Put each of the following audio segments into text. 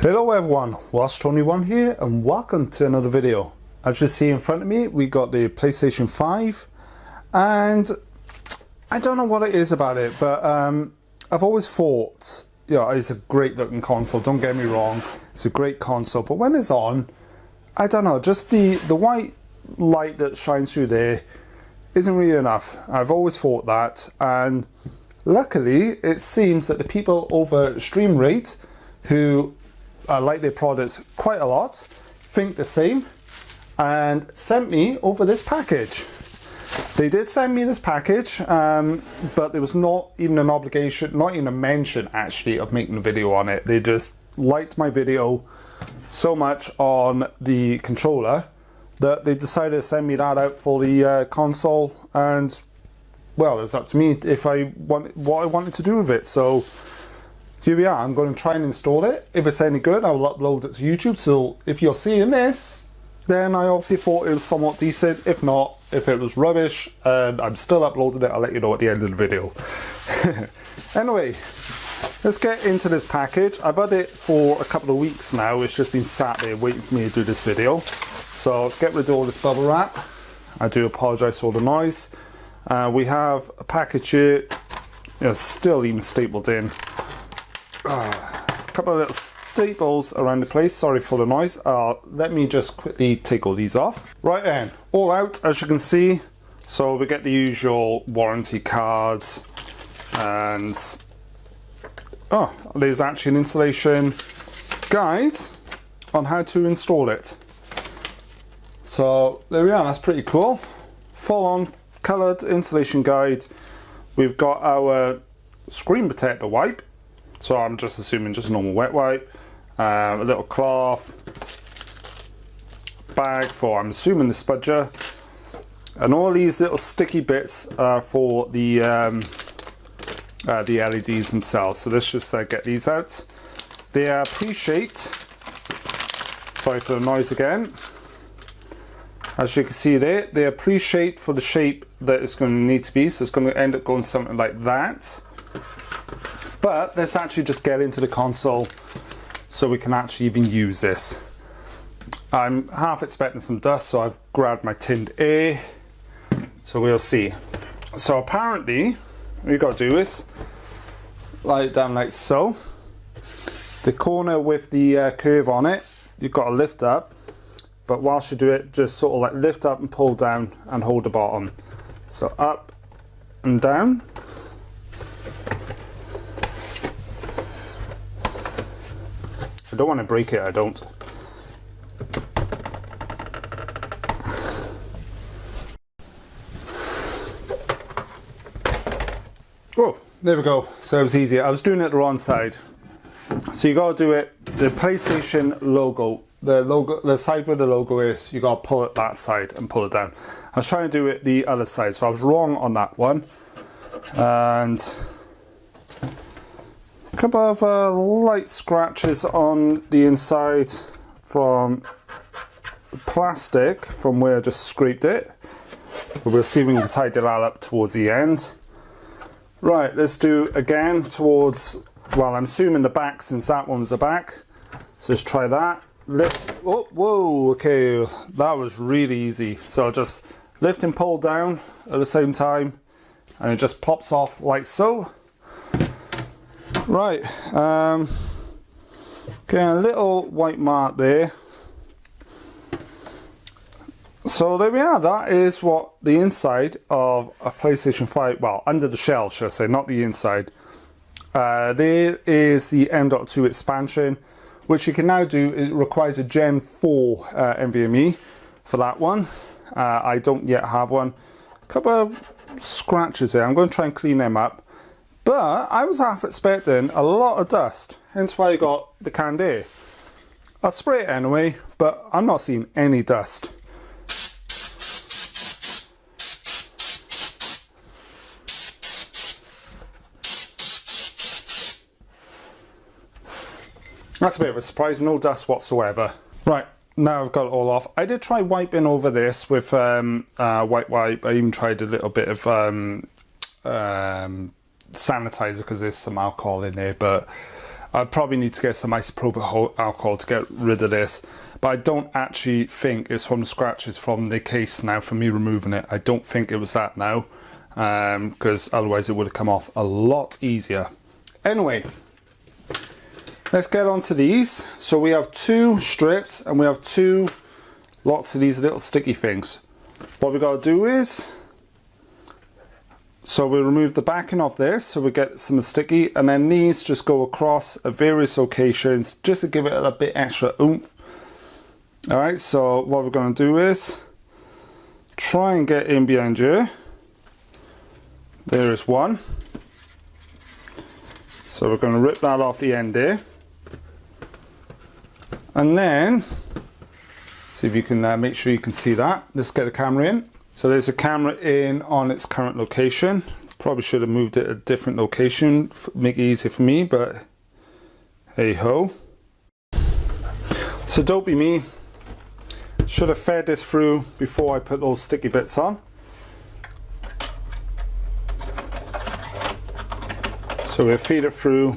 Hello everyone, Sony1 here and welcome to another video. As you see in front of me, we got the PlayStation 5 and I don't know what it is about it, but I've always thought, it's a great looking console, don't get me wrong, it's a great console, but when it's on, I don't know, just the white light that shines through there isn't really enough. I've always thought that, and luckily it seems that the people over eXtremeRate who like their products quite a lot, think the same, and sent me over this package. They did send me this package, but there was not even an obligation, not even a mention actually of making a video on it. They just liked my video so much on the controller that they decided to send me that out for the console, and well, it's up to me if I want what I wanted to do with it. So here we are. I'm going to try and install it. If it's any good, I'll upload it to YouTube. So if you're seeing this, then I obviously thought it was somewhat decent. If not, if it was rubbish and I'm still uploading it, I'll let you know at the end of the video. Anyway, let's get into this package. I've had it for a couple of weeks now. It's just been sat there waiting for me to do this video. So get rid of all this bubble wrap. I do apologise for the noise. We have a package here, still even stapled in. A couple of little staples around the place, sorry for the noise. Let me just quickly take all these off. Right then, all out as you can see. So we get the usual warranty cards, and there's actually an installation guide on how to install it. So there we are, that's pretty cool. Full on coloured installation guide. We've got our screen protector wipe. So I'm just assuming just a normal wet wipe, a little cloth, bag for, I'm assuming, the spudger, and all these little sticky bits for the LEDs themselves. So let's just get these out. They are pre-shaped. Sorry for the noise again. As you can see there, they are pre-shaped for the shape that it's going to need to be. So it's going to end up going something like that. But let's actually just get into the console so we can actually even use this. I'm half expecting some dust, so I've grabbed my tinned air. So we'll see. So apparently, what you've got to do is lie it down like so. The corner with the curve on it, you've got to lift up. But whilst you do it, just sort of like lift up and pull down and hold the bottom. So up and down. I don't want to break it, I don't. Oh, there we go. So it was easier. I was doing it the wrong side. So you got to do it, the PlayStation logo, the side where the logo is, you got to pull it that side and pull it down. I was trying to do it the other side, so I was wrong on that one. And a couple of light scratches on the inside from plastic from where I just scraped it. But we'll see if we can tidy that up towards the end. Right, let's do again towards, well, I'm assuming the back, since that one was the back. So let's try that. Lift, oh, whoa, okay, that was really easy. So just lift and pull down at the same time, and it just pops off like so. Right, okay, a little white mark there. So there we are, that is what the inside of a PlayStation 5, well, under the shell, should I say, not the inside. There is the M.2 expansion, which you can now do. It requires a Gen 4 NVMe for that one. I don't yet have one. A couple of scratches there, I'm going to try and clean them up. But I was half expecting a lot of dust, hence why I got the canned air. I'll spray it anyway, but I'm not seeing any dust. That's a bit of a surprise, no dust whatsoever. Right, now I've got it all off. I did try wiping over this with white wipe. I even tried a little bit of sanitizer because there's some alcohol in there, but I probably need to get some isopropyl alcohol to get rid of this, but I don't actually think it's from the scratches from the case now for me removing it. I don't think it was that now, because otherwise it would have come off a lot easier. Anyway, let's get on to these. So we have 2 strips and we have 2 lots of these little sticky things. What we got to do is, so we remove the backing of this so we get some sticky, and then these just go across at various locations just to give it a bit extra oomph. Alright, so what we're going to do is try and get in behind here. There is one. So we're going to rip that off the end there. And then, see if you can make sure you can see that. Let's get the camera in. So there's a camera in on its current location. Probably should have moved it a different location, make it easier for me, but hey ho. So don't be me. Should have fed this through before I put those sticky bits on. So we'll feed it through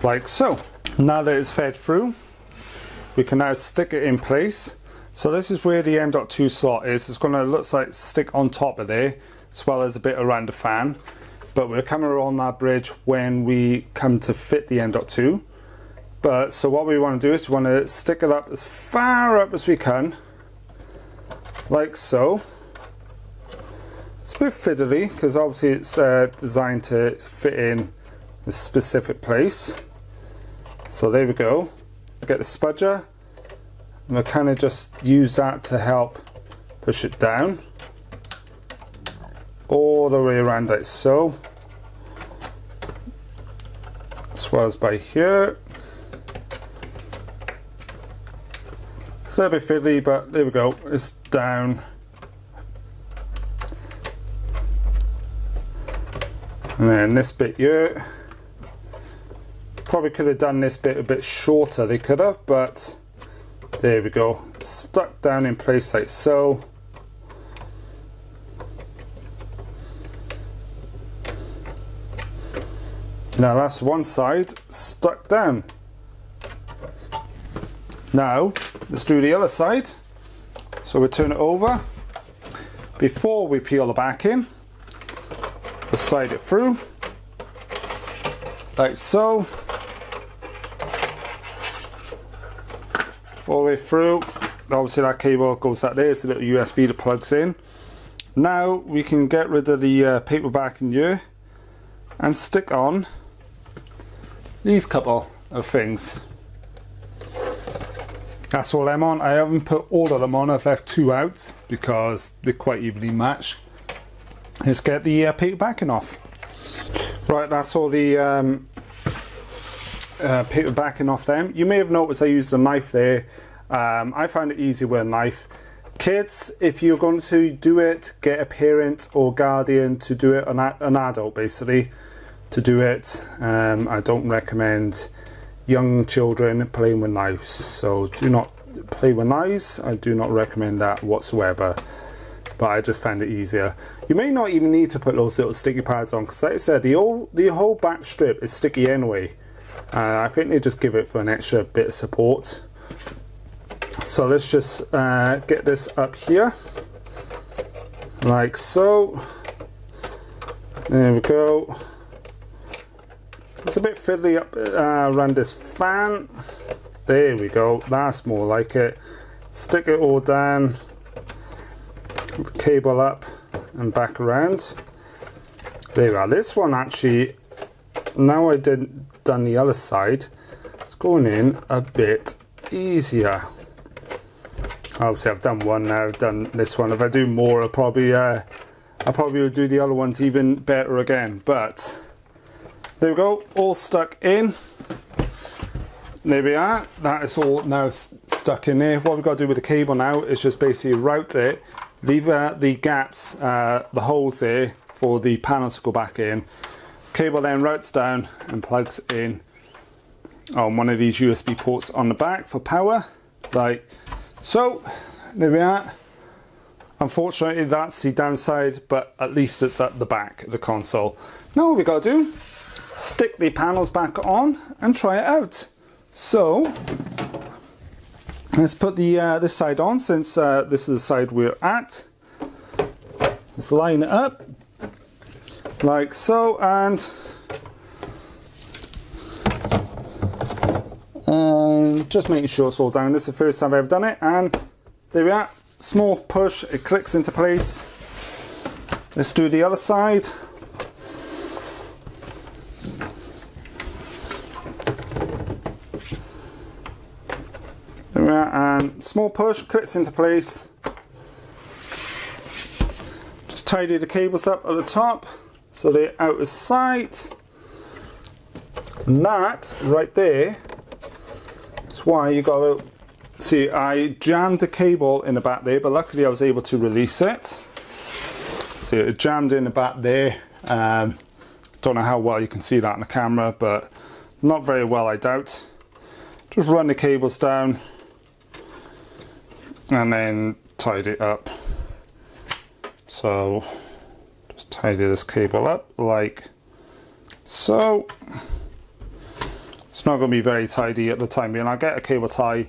like so. Now that it's fed through, we can now stick it in place. So this is where the M.2 slot is. It's going to look like stick on top of there, as well as a bit around the fan. But we're coming on that bridge when we come to fit the M.2. But so what we want to do is we want to stick it up as far up as we can, like so. It's a bit fiddly because obviously it's designed to fit in a specific place. So there we go. Get the spudger, and we'll kind of just use that to help push it down all the way around like so, as well as by here. It's a little bit fiddly, but there we go, it's down. And then this bit here, probably could have done this bit a bit shorter, they could have, but there we go, stuck down in place like so. Now that's one side stuck down. Now let's do the other side. So we turn it over. Before we peel the back in, we'll slide it through like so, all the way through. Obviously that cable goes that there, it's a little USB that plugs in. Now we can get rid of the paper backing here and stick on these couple of things. That's all I'm on. I haven't put all of them on, I've left 2 out because they're quite evenly matched. Let's get the paper backing off. Right, that's all the paper backing off them. You may have noticed I used a knife there. I find it easy with a knife. Kids, if you're going to do it, get a parent or guardian to do it, an adult basically, to do it. I don't recommend young children playing with knives, so do not play with knives. I do not recommend that whatsoever, but I just found it easier. You may not even need to put those little sticky pads on, because like I said, the whole back strip is sticky anyway. I think they just give it for an extra bit of support. So let's just get this up here like so. There we go. It's a bit fiddly up around this fan. There we go, that's more like it. Stick it all down, the cable up and back around. There we are. This one actually, now I done the other side, it's going in a bit easier. Obviously I've done one now, I've done this one. If I do more, I probably will do the other ones even better again. But there we go, all stuck in. There we are, that is all now stuck in there. What we've got to do with the cable now is just basically route it, leave the gaps, the holes there for the panels to go back in. Cable then routes down and plugs in on one of these USB ports on the back for power, like so. There we are. Unfortunately that's the downside, but at least it's at the back of the console. Now what we got to do, stick the panels back on and try it out. So let's put the this side on, since this is the side we're at. Let's line it up like so, and just making sure it's all down. This is the first time I've ever done it, and there we are. Small push, it clicks into place. Let's do the other side. There we are, and small push, clicks into place. Just tidy the cables up at the top so they're out of sight. And that right there is why you got to see, I jammed the cable in the back there, but luckily I was able to release it. See, it jammed in the back there. Don't know how well you can see that on the camera, but not very well, I doubt. Just run the cables down and then tidy it up. So just tidy this cable up like so. It's not going to be very tidy at the time being. I'll get a cable tie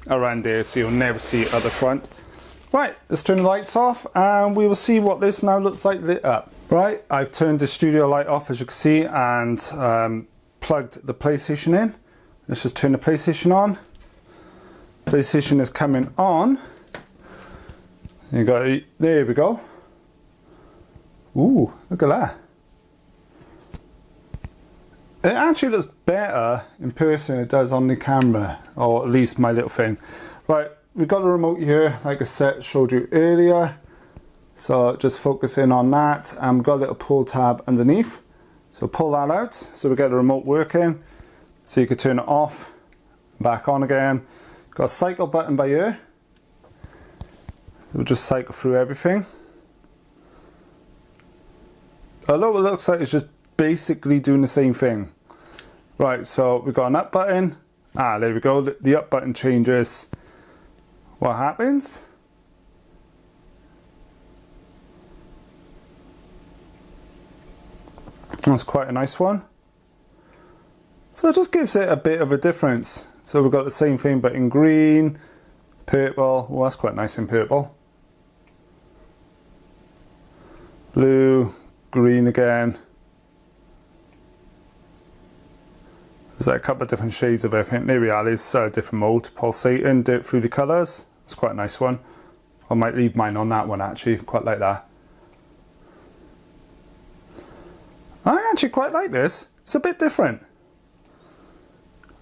around there so you'll never see it at the front. Right, let's turn the lights off and we will see what this now looks like lit up. Right, I've turned the studio light off, as you can see, and plugged the PlayStation in. Let's just turn the PlayStation on. PlayStation is coming on. You got it, there we go. Ooh, look at that. It actually looks better in person than it does on the camera, or at least my little thing. Right, we've got the remote here, like I showed you earlier. So just focus in on that, and we've got a little pull tab underneath. So pull that out, so we get the remote working. So you can turn it off, back on again. Got a cycle button by here. We'll just cycle through everything. Although it looks like it's just basically doing the same thing. Right, so we've got an up button. Ah, there we go. The up button changes. What happens? That's quite a nice one. So it just gives it a bit of a difference. So we've got the same thing but in green, purple. Well, that's quite nice in purple. Blue, green again. There's like a couple of different shades of everything. There we are, there's a different mode, pulsating through the colours. It's quite a nice one. I might leave mine on that one actually, quite like that. I actually quite like this. It's a bit different.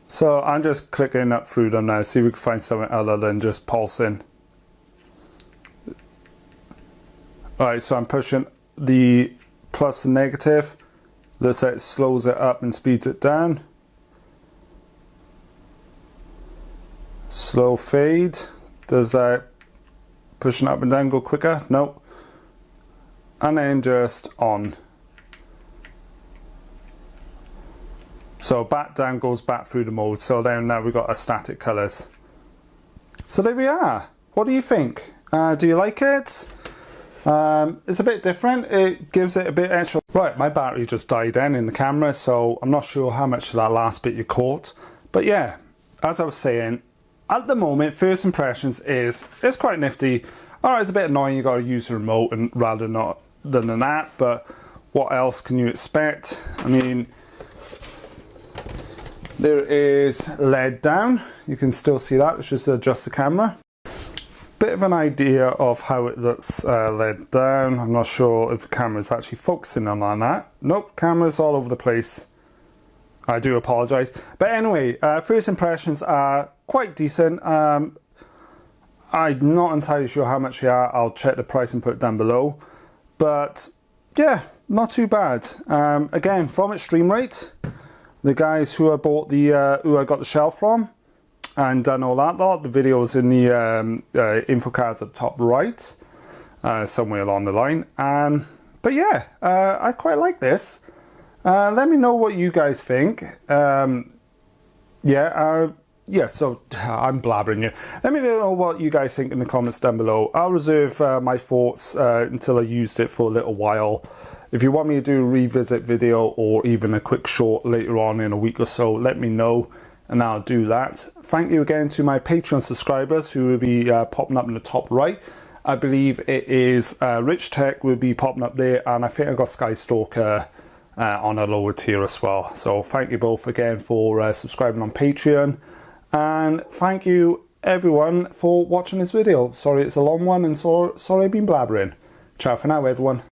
So I'm just clicking up through them now, see if we can find something other than just pulsing. Alright, so I'm pushing the plus and negative. Looks like it slows it up and speeds it down. Slow fade. Does that pushing up and down go quicker? Nope. And then just on. So back down goes back through the mode. So then now we've got our static colours. So there we are. What do you think? Do you like it? It's a bit different. It gives it a bit extra. Right, my battery just died then in the camera, so I'm not sure how much of that last bit you caught. But yeah, as I was saying, at the moment, first impressions is it's quite nifty. Alright, it's a bit annoying you got to use the remote and rather not than that, but what else can you expect? I mean, there is LED down. You can still see that. It's just to adjust the camera. Bit of an idea of how it looks LED down. I'm not sure if the camera is actually focusing on that. Nope, camera's all over the place. I do apologise. But anyway, first impressions are quite decent. I'm not entirely sure how much they are. I'll check the price and put it down below. But yeah, not too bad. Again, from eXtremeRate, the guys who I bought the who I got the shelf from and done all that lot. The video's in the info cards at the top right, somewhere along the line. But yeah, I quite like this. Let me know what you guys think. Yeah, so I'm blabbering you. Let me know what you guys think in the comments down below. I'll reserve my thoughts until I used it for a little while. If you want me to do a revisit video or even a quick short later on in a week or so, let me know and I'll do that. Thank you again to my Patreon subscribers who will be popping up in the top right. I believe it is Rich Tech will be popping up there, and I think I got Skystalker on a lower tier as well. So thank you both again for subscribing on Patreon, and thank you everyone for watching this video. Sorry it's a long one, and sorry I've been blabbering. Ciao for now everyone.